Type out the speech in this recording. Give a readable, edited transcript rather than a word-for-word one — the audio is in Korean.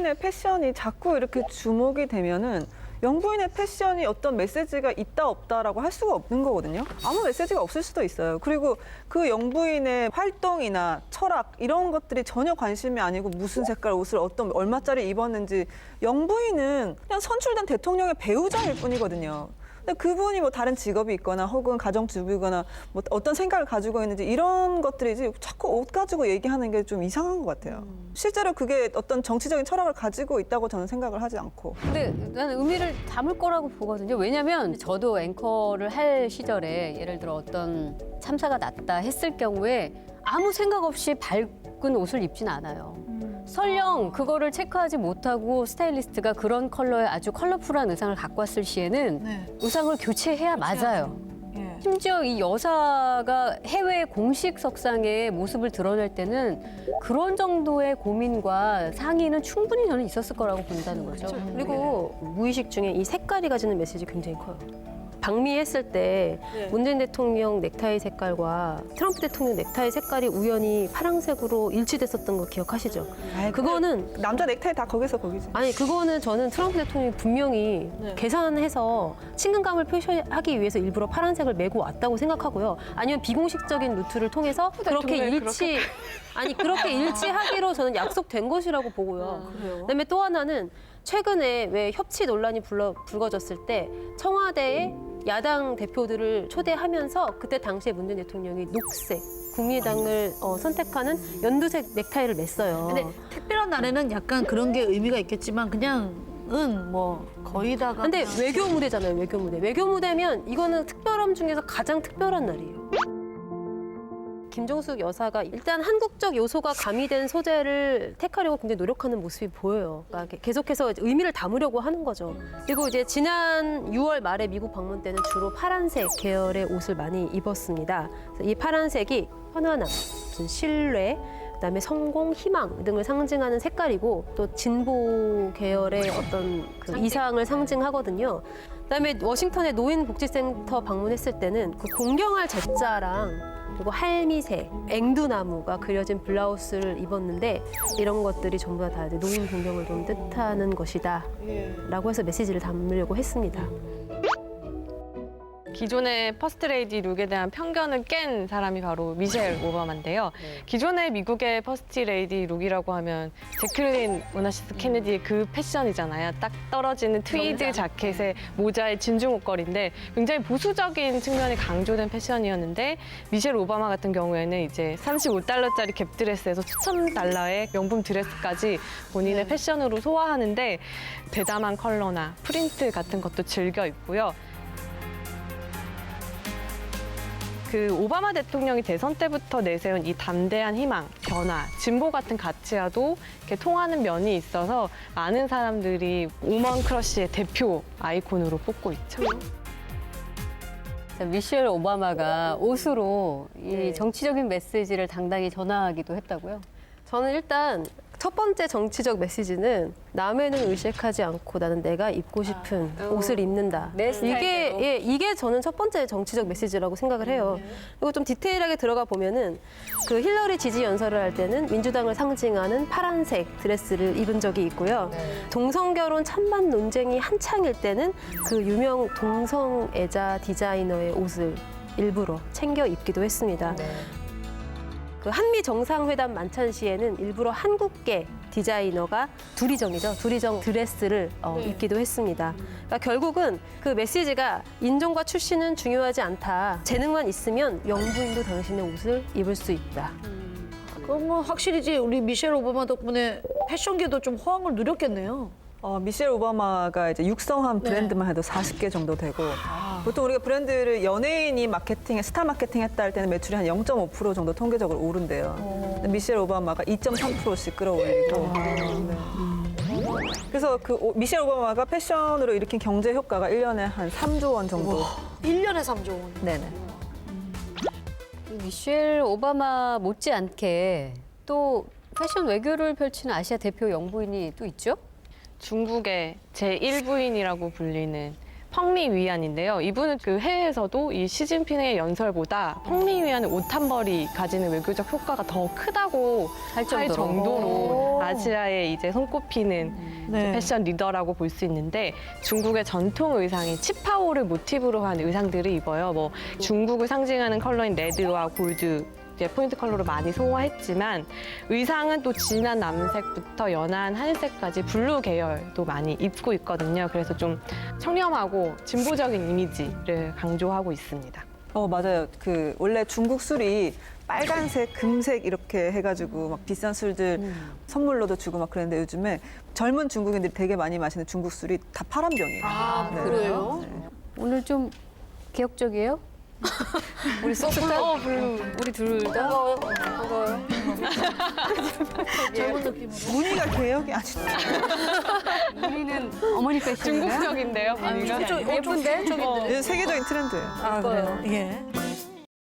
영부인의 패션이 자꾸 이렇게 주목이 되면은 영부인의 패션이 어떤 메시지가 있다 없다라고 할 수가 없는 거거든요. 아무 메시지가 없을 수도 있어요. 그리고 그 영부인의 활동이나 철학 이런 것들이 전혀 관심이 아니고 무슨 색깔 옷을 어떤 얼마짜리 입었는지 영부인은 그냥 선출된 대통령의 배우자일 뿐이거든요. 근데 그분이 뭐 다른 직업이 있거나 혹은 가정주부이거나 뭐 어떤 생각을 가지고 있는지 이런 것들이지 자꾸 옷 가지고 얘기하는 게 좀 이상한 것 같아요. 실제로 그게 어떤 정치적인 철학을 가지고 있다고 저는 생각을 하지 않고. 근데 나는 의미를 담을 거라고 보거든요. 왜냐면 저도 앵커를 할 시절에 예를 들어 어떤 참사가 났다 했을 경우에 아무 생각 없이 밝은 옷을 입진 않아요. 설령 그거를 체크하지 못하고 스타일리스트가 그런 컬러의 아주 컬러풀한 의상을 갖고 왔을 시에는 의상을 교체해야 맞아요. 심지어 이 여사가 해외 공식 석상의 모습을 드러낼 때는 그런 정도의 고민과 상의는 충분히 저는 있었을 거라고 본다는 거죠. 그리고 무의식 중에 이 색깔이 가지는 메시지 굉장히 커요. 방미했을 때 문재인 대통령 넥타이 색깔과 트럼프 대통령 넥타이 색깔이 우연히 파란색으로 일치됐었던 거 기억하시죠? 그거는 남자 넥타이 다 거기서 거기지. 아니 그거는 저는 트럼프 대통령이 분명히 계산해서 친근감을 표시하기 위해서 일부러 파란색을 메고 왔다고 생각하고요. 아니면 비공식적인 루트를 통해서 그렇게 일치하기로 저는 약속된 것이라고 보고요. 그다음에 또 하나는 최근에 왜 협치 논란이 불거졌을 때 청와대에 야당 대표들을 초대하면서 그때 당시에 문재인 대통령이 녹색, 국민의당을 선택하는 연두색 넥타이를 맸어요. 근데 특별한 날에는 약간 그런 게 의미가 있겠지만 그냥은 뭐 거의 다가. 근데 외교 무대잖아요, 외교 무대. 외교 무대면 이거는 특별함 중에서 가장 특별한 날이에요. 김정숙 여사가 일단 한국적 요소가 가미된 소재를 택하려고 굉장히 노력하는 모습이 보여요. 그러니까 계속해서 의미를 담으려고 하는 거죠. 그리고 이제 지난 6월 말에 미국 방문 때는 주로 파란색 계열의 옷을 많이 입었습니다. 그래서 이 파란색이 편안함, 무슨 신뢰, 그다음에 성공, 희망 등을 상징하는 색깔이고 또 진보 계열의 어떤 그 이상을 상징하거든요. 그다음에 워싱턴의 노인복지센터 방문했을 때는 그 공경할 제자랑 그리고 할미새, 앵두나무가 그려진 블라우스를 입었는데 이런 것들이 전부 다 노인 공경을 좀 뜻하는 것이다 라고 해서 메시지를 담으려고 했습니다. 기존의 퍼스트레이디 룩에 대한 편견을 깬 사람이 바로 미셸 오바마인데요. 기존의 미국의 퍼스트레이디 룩이라고 하면 제클린 오나시스 케네디의 그 패션이잖아요. 딱 떨어지는 트위드 자켓에 모자에 진주 목걸이인데 굉장히 보수적인 측면이 강조된 패션이었는데 미셸 오바마 같은 경우에는 이제 35달러짜리 갭드레스에서 수천 달러의 명품 드레스까지 본인의 패션으로 소화하는데 대담한 컬러나 프린트 같은 것도 즐겨 입고요. 그 오바마 대통령이 대선 때부터 내세운 이 담대한 희망, 변화, 진보 같은 가치와도 이렇게 통하는 면이 있어서 많은 사람들이 우먼 크러쉬의 대표 아이콘으로 뽑고 있죠. 미셸 오바마가 옷으로 이 정치적인 메시지를 당당히 전하기도 했다고요? 저는 일단 첫 번째 정치적 메시지는 남에는 의식하지 않고 나는 내가 입고 싶은 옷을 입는다. 내 스타일대로. 이게 저는 첫 번째 정치적 메시지라고 생각을 해요. 그리고 좀 디테일하게 들어가 보면은 그 힐러리 지지 연설을 할 때는 민주당을 상징하는 파란색 드레스를 입은 적이 있고요. 동성 결혼 찬반 논쟁이 한창일 때는 그 유명 동성애자 디자이너의 옷을 일부러 챙겨 입기도 했습니다. 그 한미 정상회담 만찬 시에는 일부러 한국계 디자이너가 두리정 드레스를 입기도 했습니다. 그러니까 결국은 그 메시지가 인종과 출신은 중요하지 않다. 재능만 있으면 영부인도 당신의 옷을 입을 수 있다. 그럼 뭐 확실히지 우리 미셸 오바마 덕분에 패션계도 좀 호황을 누렸겠네요. 미셸 오바마가 이제 육성한 브랜드만 해도 40개 정도 되고 보통 우리가 브랜드를 연예인이 스타 마케팅 했다 할 때는 매출이 한 0.5% 정도 통계적으로 오른대요. 근데 미셸 오바마가 2.3%씩 끌어올리고. 그래서 그 미셸 오바마가 패션으로 일으킨 경제 효과가 1년에 한 3조 원 정도. 1년에 3조 원. 네네. 미셸 오바마 못지않게 또 패션 외교를 펼치는 아시아 대표 영부인이 또 있죠? 중국의 제1부인이라고 불리는 펑리위안인데요. 이분은 그 해외에서도 이 시진핑의 연설보다 펑리위안의 옷 한 벌이 가지는 외교적 효과가 더 크다고 할 정도로 아시아에 이제 손꼽히는 네. 패션 리더라고 볼 수 있는데 중국의 전통 의상인 치파오를 모티브로 한 의상들을 입어요. 뭐 중국을 상징하는 컬러인 레드와 골드 이제 포인트 컬러로 많이 소화했지만 의상은 또 진한 남색부터 연한 하늘색까지 블루 계열도 많이 입고 있거든요. 그래서 좀 청렴하고 진보적인 이미지를 강조하고 있습니다. 맞아요. 그 원래 중국 술이 빨간색, 금색 이렇게 해가지고 막 비싼 술들 선물로도 주고 막 그랬는데 요즘에 젊은 중국인들이 되게 많이 마시는 중국 술이 다 파란병이에요. 아, 네. 그래요? 네. 오늘 좀 개혁적이에요? 우리 쏙다 우리 둘 다? 반가워요. 젊은 느낌으로. 무늬가 개혁이 아니죠. 우리는 어머니 패션인가요? 중국적인데요, 분위기가. 예쁜데? 세계적인 트렌드예요. 아, 그래요? 예.